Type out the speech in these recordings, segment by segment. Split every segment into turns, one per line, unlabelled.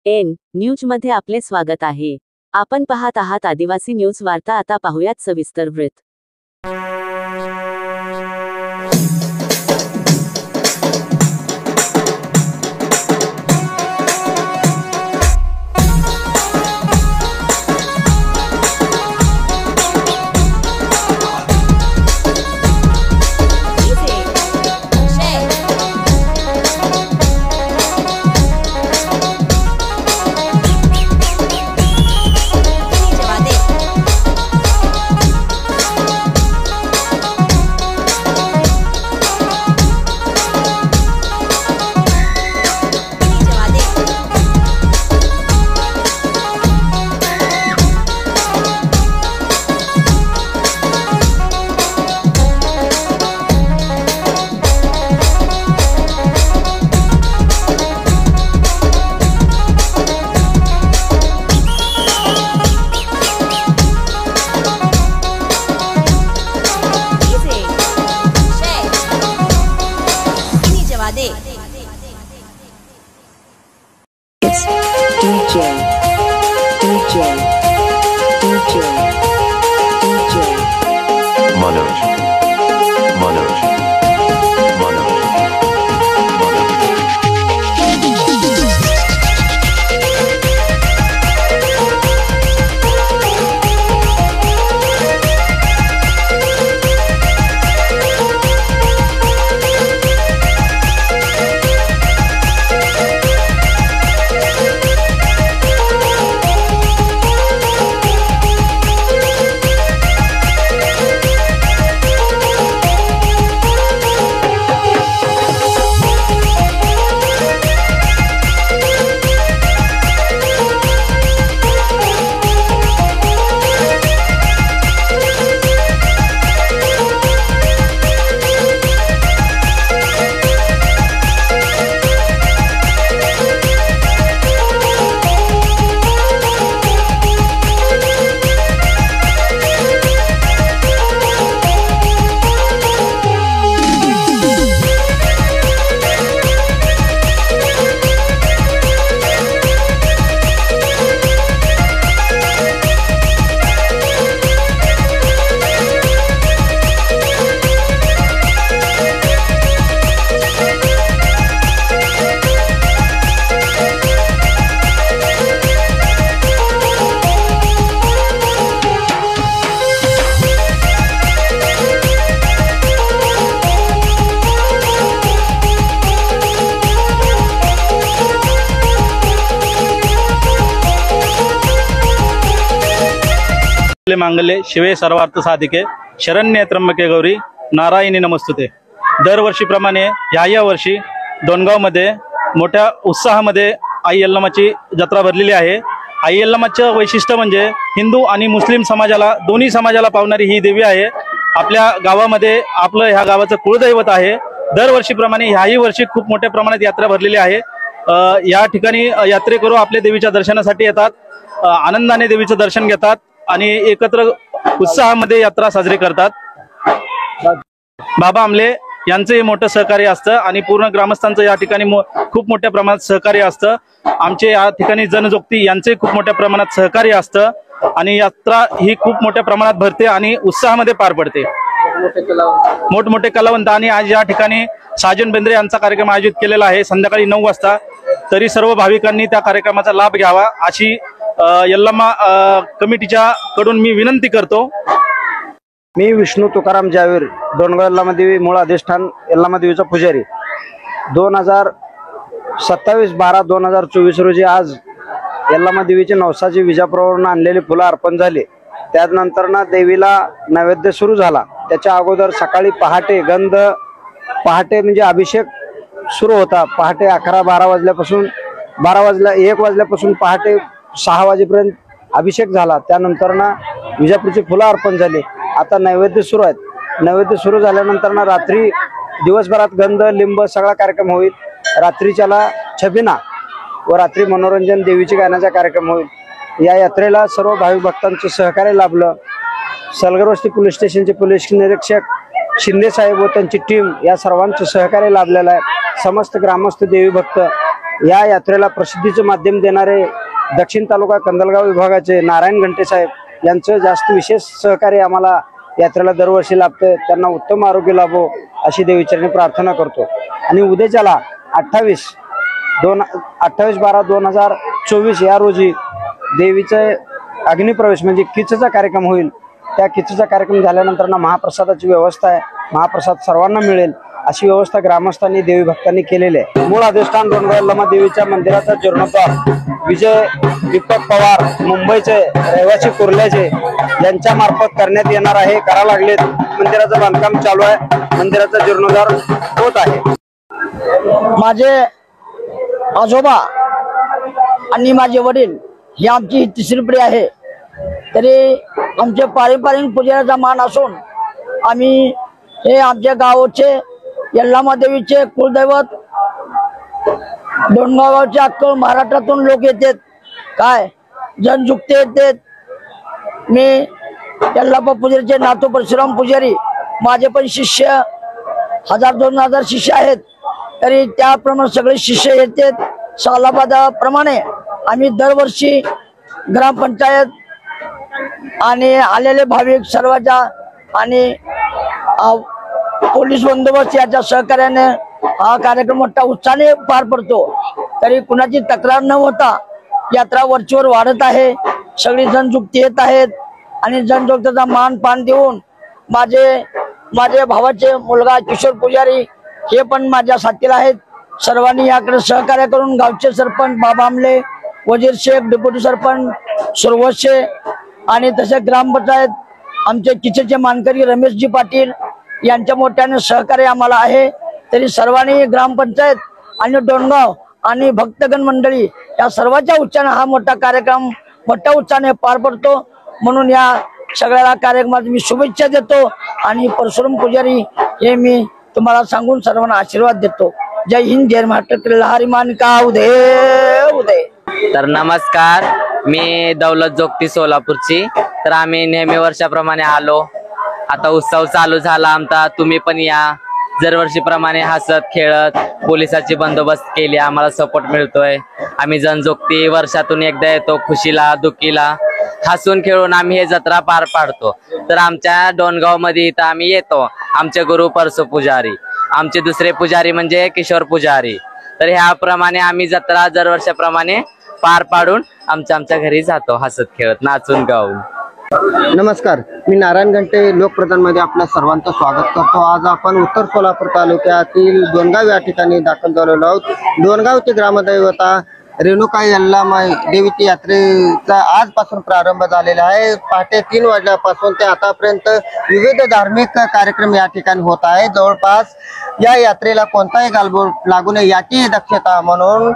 N news मध्ये आपले स्वागत आहे। आपण पाहत आहात आदिवासी न्यूज वार्ता। आता पाहूयात सविस्तर वृत्त।
मांगल्ये शिवे सर्वार्थ साधिके शरण्ये त्र्यंबके गौरी नारायणी नमस्तुते। दरवर्षीप्रमाणे या वर्षी डोणगावमध्ये मोठ्या उत्साहामध्ये आई यल्लमाची जत्रा भरलेली आहे। आई यल्लमाचं वैशिष्ट्य म्हणजे हिंदू आणि मुस्लिम समाजाला दोन्ही समाजाला पावणारी ही देवी आहे। आपल्या गावामध्ये आपलं ह्या गावाचं कुळदैवत आहे। दरवर्षीप्रमाणे ह्याही वर्षी खूप मोठ्या प्रमाणात यात्रा भरलेली आहे। या ठिकाणी यात्रेकरू आपल्या देवीच्या दर्शनासाठी येतात, आनंदाने देवीचं दर्शन घेतात आणि एकत्र उत्साहामध्ये यात्रा साजरी करतात। बाबा आमले यांचे मोठं सहकार्य असतं आणि पूर्ण ग्रामस्थांचं या ठिकाणी खूप मोठ्या प्रमाणात सहकार्य असतं। आमचे या ठिकाणी जनजोगती यांचे खूप मोठ्या प्रमाणात सहकार्य असतं आणि यात्रा ही खूप मोठ्या प्रमाणात भरते आणि उत्साहामध्ये पार पडते। मोठमोठे कलावंत आणि आज या ठिकाणी साजन बेंद्रे यांचा कार्यक्रम आयोजित केलेला आहे संध्याकाळी 9 वाजता। तरी सर्व भाविकांनी त्या कार्यक्रमाचा लाभ घ्यावा अशी यल्लमा कमिटीच्या कडून मी विनंती करतो।
मी विष्णू तुकाराम जावीर, डोणगाव यल्लमा देवी मूळ अधिष्ठान यल्लमा देवीचा पुजारी। 27/12/2024 रोजी आज यल्लमा देवीची नवसाची विजापुरावरून आणलेली फुलं अर्पण झाली। त्यानंतर देवीला नैवेद्य सुरू झाला। त्याच्या अगोदर सकाळी पहाटे म्हणजे अभिषेक सुरू होता। पहाटे 11-12 वाजल्यापासून 1 वाजल्यापासून पहाटे 6 वाजेपर्यंत अभिषेक झाला। त्यानंतर विजापूरची फुलं अर्पण झाली। आता नैवेद्य सुरू आहेत। नैवेद्य सुरू झाल्यानंतर रात्री दिवसभरात गंध लिंब सगळा कार्यक्रम होईल। रात्रीच्याला छबिना व रात्री मनोरंजन देवीची गाण्याचा कार्यक्रम होईल। या यात्रेला सर्व भाविक भक्तांचं सहकार्य लाभलं। सलगरवस्ती पोलीस स्टेशनचे पोलीस निरीक्षक शिंदे साहेब व त्यांची टीम या सर्वांचं सहकार्य लाभलेलं आहे। समस्त ग्रामस्थ देवी भक्त या यात्रेला प्रसिद्धीचं माध्यम देणारे दक्षिण तालुका कंदलगाव विभागाचे नारायण घंटे साहेब यांचं जास्त विशेष सहकार्य आम्हाला यात्रेला दरवर्षी लाभतं. त्यांना उत्तम आरोग्य लाभो अशी देवीचरणी प्रार्थना करतो. आणि उद्याच्याला 28/12/2024 या रोजी देवीचे अग्निप्रवेश म्हणजे किचचा कार्यक्रम होईल. त्या किचचा कार्यक्रम झाल्यानंतर महाप्रसादाची व्यवस्था आहे. महाप्रसाद सर्वांना मिळेल अशी व्यवस्था ग्रामस्थांनी देवी भक्तांनी केलेली आहे. मूळ अधिष्ठान डोणगाव यल्लमा देवीच्या मंदिराचा जीर्णोद्धार विजय दीपक पवार मुंबईचे रहिवासी कुर्ल्याचे यांच्या मार्फत करण्यात येणार आहे. करा लागलेत. मंदिराचं बांधकाम चालू आहे. मंदिराचा जीर्णोद्धार होत आहे.
माझे आजोबा आणि माझे वडील ही आमची तिसरी पिढी आहे. तरी आमचे पारंपरिक पूजेचा मान असून आम्ही हे आमच्या गावचे यल्लमा देवीचे कुलदैवत डोणगावचे अख्खं महाराष्ट्रातून लोक येतात. काय जनजुक्ते येतात. मी यल्लापा पुजारीचे नातू परशुराम पुजारी माझे पण शिष्य 1000-2000 शिष्य आहेत. तरी त्याप्रमाणे सगळे शिष्य येतात. सालाबादाप्रमाणे आम्ही दरवर्षी ग्रामपंचायत आणि आलेले भाविक सर्वांच्या आणि पोलीस बंदोबस्त याच्या सहकार्याने हा कार्यक्रम मोठा उत्साहाने पार पडतो. तरी कुणाची तक्रार न होता यात्रा वरचीवर वाढत आहे. सगळी जनजुक्ती येत आहेत आणि जनजुक्तीचा मान पान देऊन माझे भावाचे मुलगा किशोर पुजारी हे पण माझ्या साथीला आहेत. सर्वांनी याकडे सहकार्य करून गावचे सरपंच बाबा आमले, वजीर शेख, डेप्युटी सरपंच सुरवत शेख आणि तसे ग्रामपंचायत आमचे किचेचे मानकरी रमेशजी पाटील यांच्या मोठ्याने सहकार्य आम्हाला आहे. तरी सर्वांनी ग्रामपंचायत आणि डोणगाव आणि भक्तगण मंडळी या सर्वांच्या उत्साहाने हा मोठा कार्यक्रम मोठ्या उत्साहाने पार पडतो. म्हणून या सगळ्या कार्यक्रमात मी शुभेच्छा देतो आणि परशुराम पुजारी हे मी तुम्हाला सांगून सर्वांना आशीर्वाद देतो. जय हिंद, जय महाराष्ट्र, लहारी मान का उदय उदय.
तर नमस्कार, मी दौलत जोगती सोलापूरची. तर आम्ही नेहमी वर्षाप्रमाणे आलो. आता उत्सव चालू झाला आमचा. तुम्ही पण या. दरवर्षीप्रमाणे हसत खेळत पोलिसाची बंदोबस्त केली. आम्हाला सपोर्ट मिळतोय. आम्ही जनजोगती वर्षातून एकदा येतो. खुशीला दुःखीला हसून खेळून आम्ही हे जत्रा पार पाडतो. तर आमच्या डोणगाव मध्ये इथं आम्ही येतो. आमचे गुरु परसू पुजारी, आमचे दुसरे पुजारी म्हणजे किशोर पुजारी. तर ह्याप्रमाणे आम्ही जत्रा दरवर्षाप्रमाणे पार पाडून आमच्या घरी जातो हसत खेळत नाचून गाऊन.
नमस्कार, मी नारायण घंटे लोकप्रधान मध्ये आपल्या सर्वांचं स्वागत करतो. आज आपण उत्तर सोलापूर तालुक्यातील डोणगाव या ठिकाणी दाखल झालेलो आहोत. डोणगावचे ग्रामदैवता रेणुका यल्लमा देवीची यात्रेचा आजपासून प्रारंभ झालेला आहे. पहाटे 3 वाजल्यापासून ते आतापर्यंत विविध धार्मिक कार्यक्रम या ठिकाणी होत आहे. जवळपास या यात्रेला कोणताही गालबोट लागू नये याची दक्षता म्हणून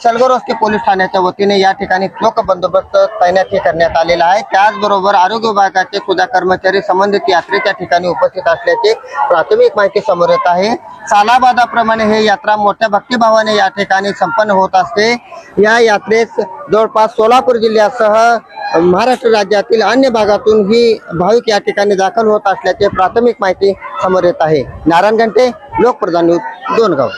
सलगरवस्ती पोलीस ठाण्याच्या वतीने या ठिकाणी चोख बंदोबस्त तैनाती करण्यात आलेला आहे. त्याचबरोबर आरोग्य विभागाचे सुद्धा कर्मचारी संबंधित यात्रेच्या ठिकाणी उपस्थित असल्याची प्राथमिक माहिती समोर येत आहे. सालाबादाप्रमाणे हे यात्रा मोठ्या भक्तिभावाने या ठिकाणी संपन्न होत असते. या यात्रेस जवळपास सोलापूर जिल्ह्यासह महाराष्ट्र राज्यातील अन्य भागातून ही भाविक या ठिकाणी दाखल होत असल्याचे प्राथमिक माहिती समोर येत आहे. नारायण घंटे, लोकप्रधान न्यूज, डोणगाव.